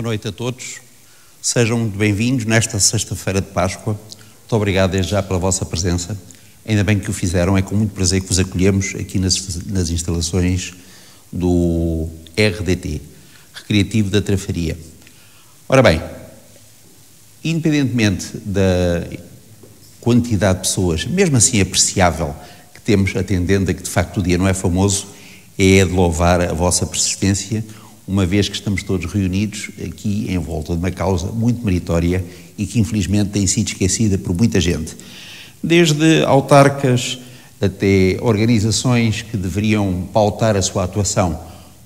Boa noite a todos. Sejam muito bem-vindos nesta sexta-feira de Páscoa. Muito obrigado desde já pela vossa presença. Ainda bem que o fizeram, é com muito prazer que vos acolhemos aqui nas instalações do RDT, Recreativo da Trafaria. Ora bem, independentemente da quantidade de pessoas, mesmo assim apreciável, que temos atendendo a que de facto o dia não é famoso, é de louvar a vossa persistência, uma vez que estamos todos reunidos aqui em volta de uma causa muito meritória e que infelizmente tem sido esquecida por muita gente. Desde autarcas até organizações que deveriam pautar a sua atuação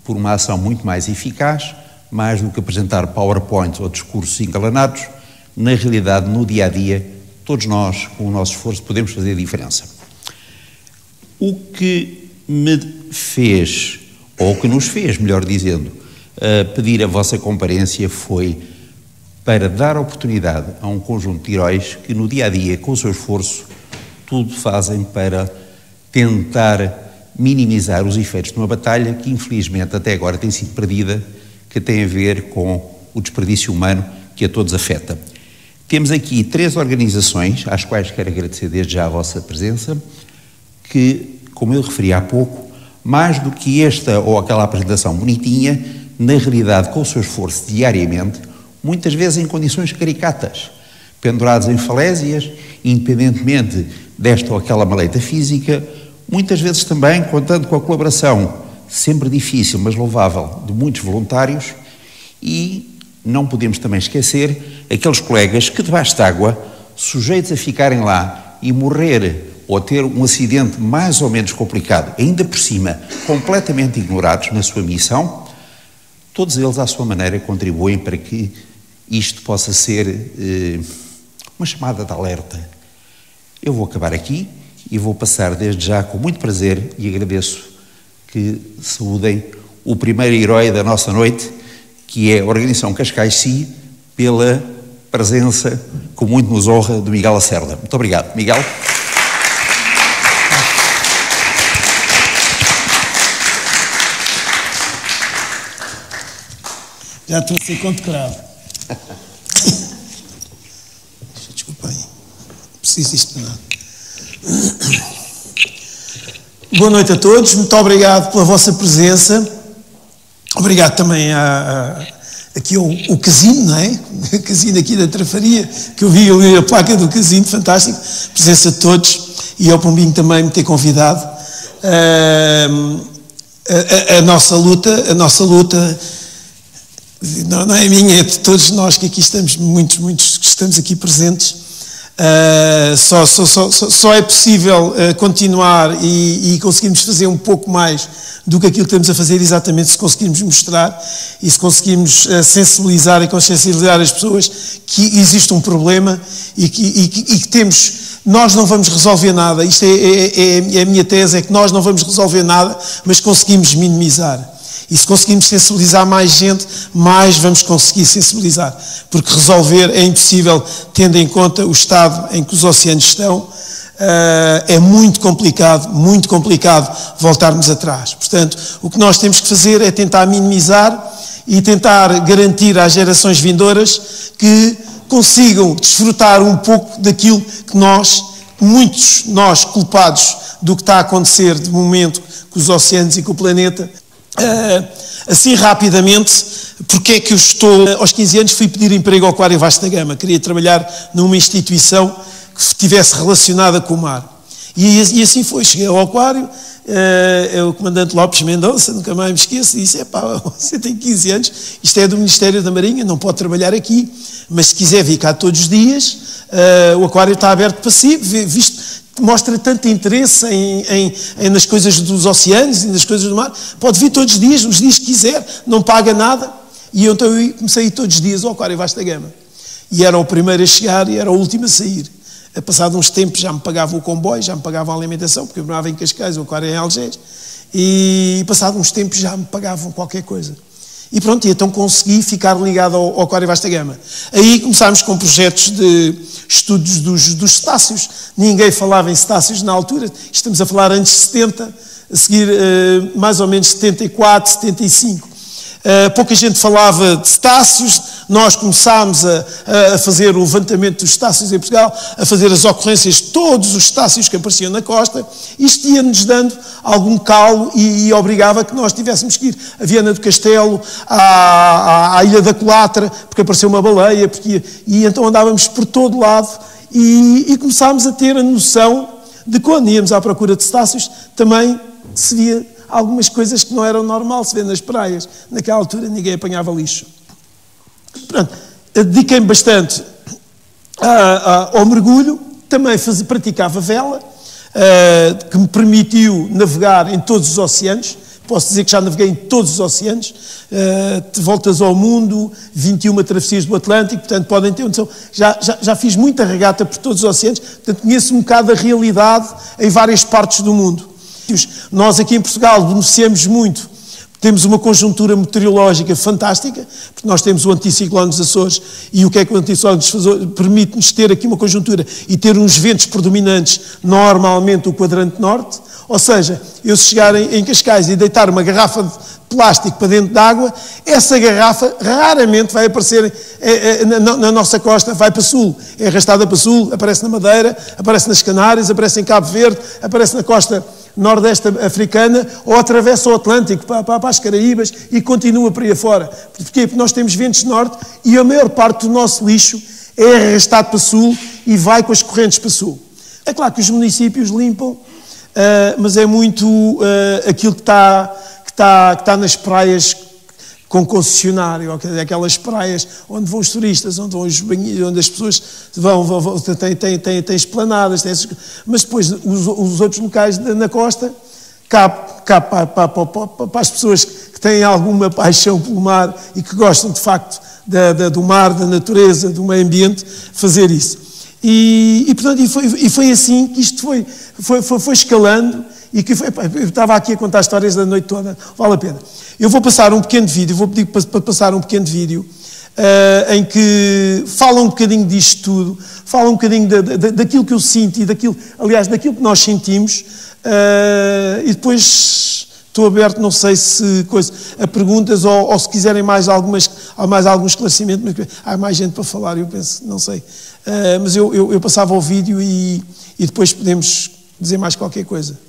por uma ação muito mais eficaz, mais do que apresentar PowerPoints ou discursos engalanados, na realidade, no dia-a-dia, todos nós, com o nosso esforço, podemos fazer a diferença. O que me fez, ou o que nos fez, melhor dizendo, pedir a vossa comparência foi para dar oportunidade a um conjunto de heróis que no dia-a-dia, com o seu esforço, tudo fazem para tentar minimizar os efeitos de uma batalha que infelizmente até agora tem sido perdida, que tem a ver com o desperdício humano que a todos afeta. Temos aqui 3 organizações, às quais quero agradecer desde já a vossa presença, que, como eu referi há pouco, mais do que esta ou aquela apresentação bonitinha, na realidade, com o seu esforço diariamente, muitas vezes em condições caricatas, pendurados em falésias, independentemente desta ou aquela maleta física, muitas vezes também contando com a colaboração, sempre difícil, mas louvável, de muitos voluntários, e não podemos também esquecer aqueles colegas que debaixo de água, sujeitos a ficarem lá e morrer ou ter um acidente mais ou menos complicado, ainda por cima, completamente ignorados na sua missão, todos eles, à sua maneira, contribuem para que isto possa ser uma chamada de alerta. Eu vou acabar aqui e vou passar desde já com muito prazer e agradeço que saúdem o primeiro herói da nossa noite, que é a Organização Cascais-Si, pela presença, com muito nos honra, do Miguel Lacerda. Muito obrigado. Miguel. Já estou a ser condecorado. Desculpa aí. Não preciso disto para nada. Boa noite a todos. Muito obrigado pela vossa presença. Obrigado também aqui ao casino, não é? O casino aqui da Trafaria, que eu vi ali a placa do casino, fantástico. Presença de todos. E ao Pombinho também me ter convidado. A nossa luta não é minha, é de todos nós que aqui estamos, muitos que estamos aqui presentes. Só é possível continuar e conseguirmos fazer um pouco mais do que aquilo que estamos a fazer, exatamente se conseguirmos mostrar e se conseguirmos sensibilizar e consciencializar as pessoas que existe um problema e que temos. Nós não vamos resolver nada, isto é a minha tese, é que nós não vamos resolver nada, mas conseguimos minimizar. E se conseguimos sensibilizar mais gente, mais vamos conseguir sensibilizar. Porque resolver é impossível, tendo em conta o estado em que os oceanos estão, é muito complicado voltarmos atrás. Portanto, o que nós temos que fazer é tentar minimizar e tentar garantir às gerações vindouras que consigam desfrutar um pouco daquilo que muitos nós culpados do que está a acontecer de momento com os oceanos e com o planeta. Assim rapidamente, porque é que eu estou... Aos 15 anos fui pedir emprego ao Aquário Vasco da Gama, queria trabalhar numa instituição que estivesse relacionada com o mar. E assim foi, cheguei ao Aquário, o comandante Lopes Mendonça, nunca mais me esqueço, disse: você tem 15 anos, isto é do Ministério da Marinha, não pode trabalhar aqui, mas se quiser vir cá todos os dias, o Aquário está aberto para si, visto... mostra tanto interesse nas coisas dos oceanos e nas coisas do mar, pode vir todos os dias que quiser, não paga nada. E então eu comecei a ir todos os dias ao Aquário Vasco da Gama. E era o primeiro a chegar e era o último a sair. Passado uns tempos já me pagavam o comboio, já me pagavam a alimentação, porque eu morava em Cascais, o Aquário em Algés, e passado uns tempos já me pagavam qualquer coisa. E pronto, e então consegui ficar ligado ao Aquário Vasco da Gama. Aí começámos com projetos de estudos dos cetáceos. Ninguém falava em cetáceos na altura, estamos a falar antes de 70, a seguir mais ou menos 74, 75. pouca gente falava de cetáceos. Nós começámos a fazer o levantamento dos cetáceos em Portugal, a fazer as ocorrências de todos os cetáceos que apareciam na costa. Isto ia-nos dando algum calo e obrigava que nós tivéssemos que ir a Viana do Castelo, à Ilha da Colatra, porque apareceu uma baleia, e então andávamos por todo lado e começámos a ter a noção de quando íamos à procura de cetáceos, também se via algumas coisas que não eram normal se vê nas praias. Naquela altura ninguém apanhava lixo. Pronto, dediquei-me bastante ao mergulho, também praticava vela, que me permitiu navegar em todos os oceanos. Posso dizer que já naveguei em todos os oceanos, de voltas ao mundo, 21 travessias do Atlântico, portanto podem ter noção. Já fiz muita regata por todos os oceanos, portanto conheço um bocado a realidade em várias partes do mundo. Nós aqui em Portugal beneficiamos muito. Temos uma conjuntura meteorológica fantástica, porque nós temos o anticiclone dos Açores, e o que é que o anticiclone nos faz? Permite-nos ter aqui uma conjuntura e ter uns ventos predominantes, normalmente o quadrante norte, ou seja, eu se chegar em Cascais e deitar uma garrafa de plástico para dentro da água, essa garrafa raramente vai aparecer na nossa costa, vai para sul, é arrastada para sul, aparece na Madeira, aparece nas Canárias, aparece em Cabo Verde, aparece na costa nordeste africana, ou atravessa o Atlântico para as Caraíbas e continua para aí afora. Porquê? Porque nós temos ventos de norte e a maior parte do nosso lixo é arrastado para sul e vai com as correntes para sul. É claro que os municípios limpam, mas é muito aquilo que está nas praias com concessionário, aquelas praias onde vão os turistas, onde vão os banheiros, onde as pessoas têm esplanadas, mas depois os outros locais na costa, cabe para as pessoas que têm alguma paixão pelo mar e que gostam de facto do mar, da natureza, do meio ambiente, fazer isso. Portanto, foi assim que isto foi escalando. Eu estava aqui a contar histórias da noite toda, vale a pena. Eu vou passar um pequeno vídeo, vou pedir para passar um pequeno vídeo em que fala um bocadinho disto tudo, fala um bocadinho daquilo que eu sinto e daquilo que nós sentimos, e depois estou aberto, não sei se a perguntas ou se quiserem mais algum esclarecimento, mas há mais gente para falar, eu penso, não sei. Mas eu passava o vídeo e depois podemos dizer mais qualquer coisa.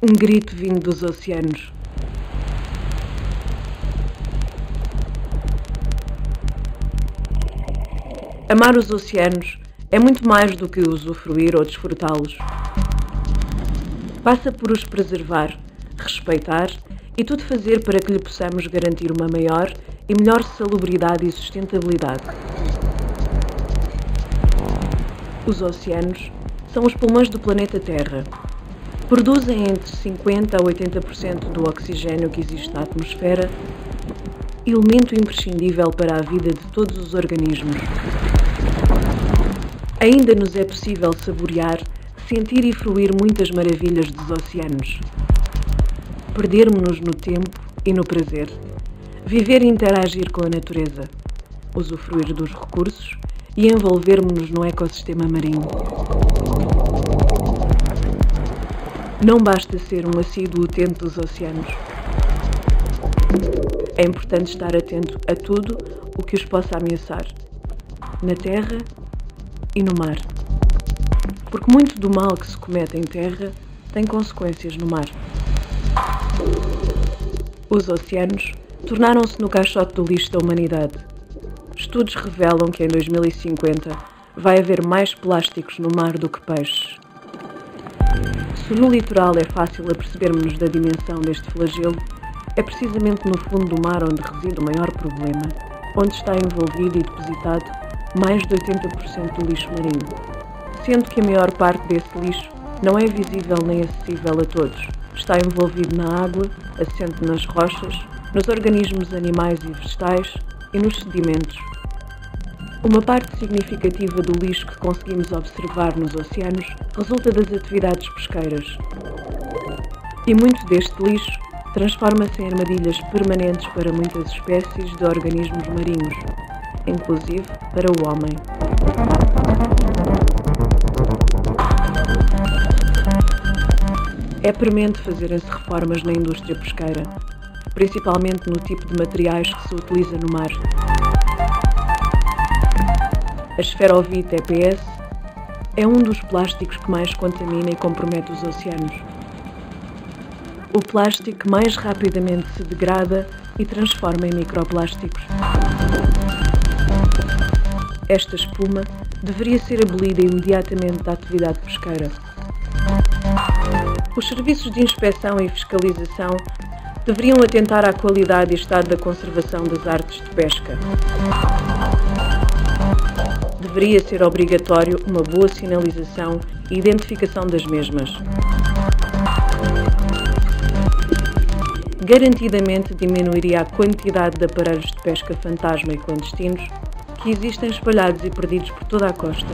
Um grito vindo dos oceanos. Amar os oceanos é muito mais do que usufruir ou desfrutá-los. Passa por os preservar, respeitar e tudo fazer para que lhe possamos garantir uma maior e melhor salubridade e sustentabilidade. Os oceanos são os pulmões do planeta Terra. Produzem entre 50% a 80% do oxigênio que existe na atmosfera, elemento imprescindível para a vida de todos os organismos. Ainda nos é possível saborear, sentir e fruir muitas maravilhas dos oceanos. Perdermos-nos no tempo e no prazer. Viver e interagir com a natureza. Usufruir dos recursos e envolvermos-nos no ecossistema marinho. Não basta ser um assíduo utente dos oceanos. É importante estar atento a tudo o que os possa ameaçar, na terra e no mar. Porque muito do mal que se comete em terra tem consequências no mar. Os oceanos tornaram-se no caixote do lixo da humanidade. Estudos revelam que em 2050 vai haver mais plásticos no mar do que peixes. Se no litoral é fácil apercebermos da dimensão deste flagelo, é precisamente no fundo do mar onde reside o maior problema, onde está envolvido e depositado mais de 80% do lixo marinho, sendo que a maior parte desse lixo não é visível nem acessível a todos. Está envolvido na água, assente nas rochas, nos organismos animais e vegetais e nos sedimentos. Uma parte significativa do lixo que conseguimos observar nos oceanos resulta das atividades pesqueiras. E muito deste lixo transforma-se em armadilhas permanentes para muitas espécies de organismos marinhos, inclusive para o homem. É premente fazerem-se reformas na indústria pesqueira, principalmente no tipo de materiais que se utiliza no mar. A esferovite EPS é um dos plásticos que mais contamina e compromete os oceanos. O plástico que mais rapidamente se degrada e transforma em microplásticos. Esta espuma deveria ser abolida imediatamente da atividade pesqueira. Os serviços de inspeção e fiscalização deveriam atentar à qualidade e estado da conservação das artes de pesca. Deveria ser obrigatório uma boa sinalização e identificação das mesmas. Garantidamente diminuiria a quantidade de aparelhos de pesca fantasma e clandestinos que existem espalhados e perdidos por toda a costa.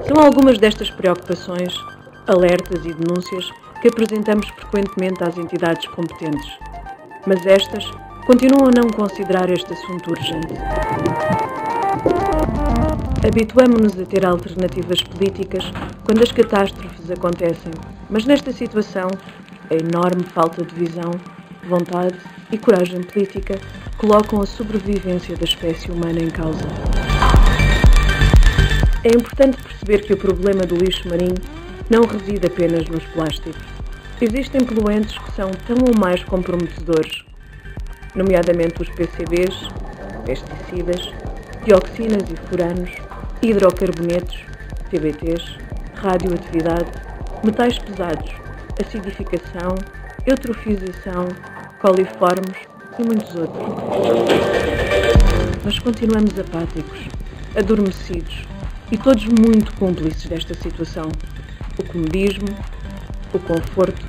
São algumas destas preocupações, alertas e denúncias que apresentamos frequentemente às entidades competentes, mas estas continuam a não considerar este assunto urgente. Habituamo-nos a ter alternativas políticas quando as catástrofes acontecem, mas nesta situação, a enorme falta de visão, vontade e coragem política colocam a sobrevivência da espécie humana em causa. É importante perceber que o problema do lixo marinho não reside apenas nos plásticos. Existem poluentes que são tão ou mais comprometedores, nomeadamente os PCBs, pesticidas, dioxinas e furanos, hidrocarbonetos, TBTs, radioatividade, metais pesados, acidificação, eutrofização, coliformes e muitos outros. Mas continuamos apáticos, adormecidos e todos muito cúmplices desta situação. O comodismo, o conforto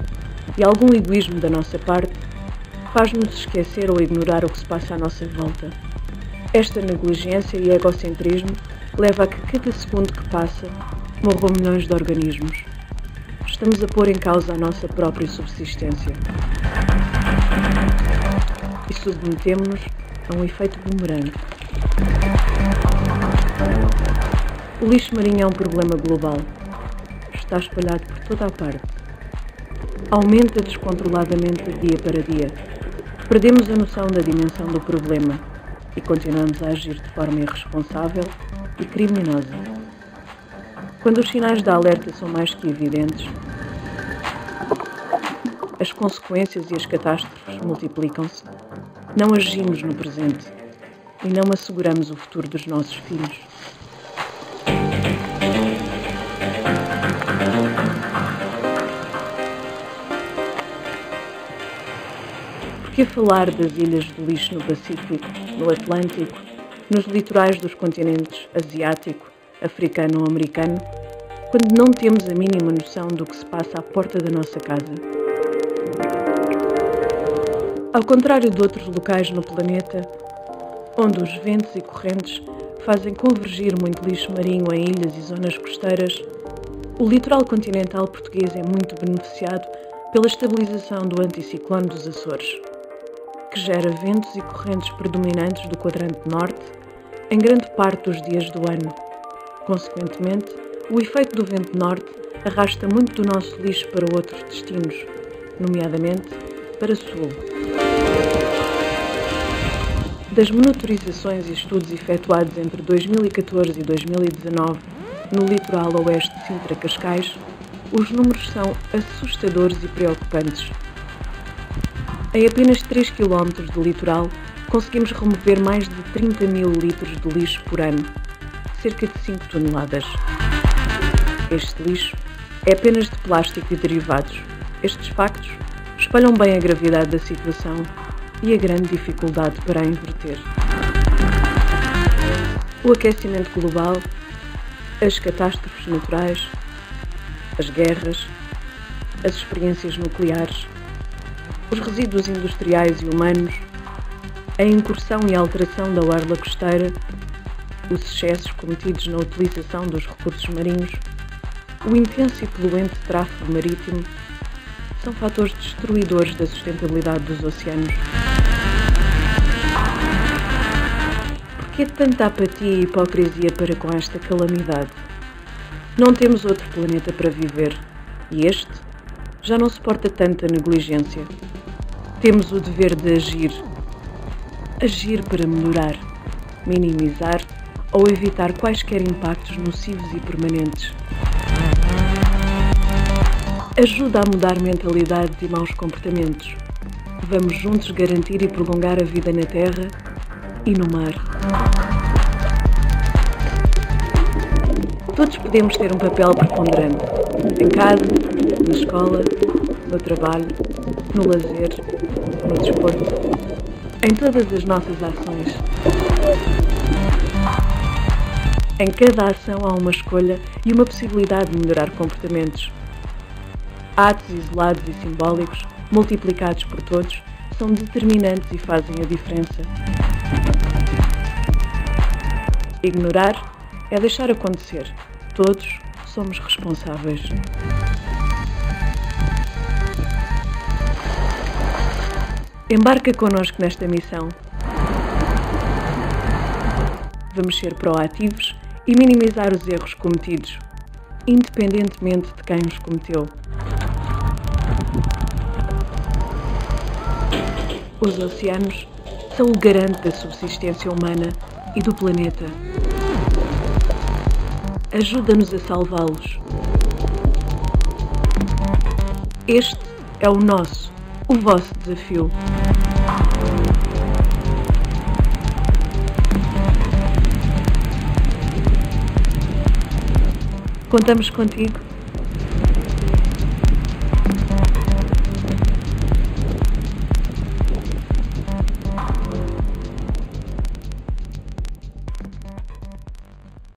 e algum egoísmo da nossa parte faz-nos esquecer ou ignorar o que se passa à nossa volta. Esta negligência e egocentrismo leva a que cada segundo que passa morram milhões de organismos. Estamos a pôr em causa a nossa própria subsistência. E submetemos-nos a um efeito bumerangue. O lixo marinho é um problema global. Está espalhado por toda a parte. Aumenta descontroladamente de dia para dia. Perdemos a noção da dimensão do problema e continuamos a agir de forma irresponsável e criminosa. Quando os sinais de alerta são mais que evidentes, as consequências e as catástrofes multiplicam-se, não agimos no presente e não asseguramos o futuro dos nossos filhos. Por que falar das ilhas do lixo no Pacífico, no Atlântico, nos litorais dos continentes asiático, africano ou americano, quando não temos a mínima noção do que se passa à porta da nossa casa? Ao contrário de outros locais no planeta, onde os ventos e correntes fazem convergir muito lixo marinho em ilhas e zonas costeiras, o litoral continental português é muito beneficiado pela estabilização do anticiclone dos Açores, que gera ventos e correntes predominantes do quadrante norte em grande parte dos dias do ano. Consequentemente, o efeito do vento norte arrasta muito do nosso lixo para outros destinos, nomeadamente para sul. Das monitorizações e estudos efetuados entre 2014 e 2019 no litoral oeste de Sintra-Cascais, os números são assustadores e preocupantes. Em apenas 3 km do litoral, conseguimos remover mais de 30 mil litros de lixo por ano, cerca de 5 toneladas. Este lixo é apenas de plástico e derivados. Estes factos espalham bem a gravidade da situação e a grande dificuldade para a inverter. O aquecimento global, as catástrofes naturais, as guerras, as experiências nucleares, os resíduos industriais e humanos, a incursão e alteração da orla costeira, os excessos cometidos na utilização dos recursos marinhos, o intenso e poluente tráfego marítimo, são fatores destruidores da sustentabilidade dos oceanos. Por que tanta apatia e hipocrisia para com esta calamidade? Não temos outro planeta para viver. E este já não suporta tanta negligência. Temos o dever de agir. Agir para melhorar, minimizar ou evitar quaisquer impactos nocivos e permanentes. Ajuda a mudar mentalidades e maus comportamentos. Vamos juntos garantir e prolongar a vida na Terra e no mar. Todos podemos ter um papel preponderante. Em casa, na escola, no trabalho, no lazer, no desporto. Em todas as nossas ações. Em cada ação há uma escolha e uma possibilidade de melhorar comportamentos. Atos isolados e simbólicos, multiplicados por todos, são determinantes e fazem a diferença. Ignorar é deixar acontecer. Todos somos responsáveis. Embarca connosco nesta missão. Vamos ser proativos e minimizar os erros cometidos, independentemente de quem os cometeu. Os oceanos são o garante da subsistência humana e do planeta. Ajuda-nos a salvá-los. Este é o nosso, o vosso desafio. Contamos contigo.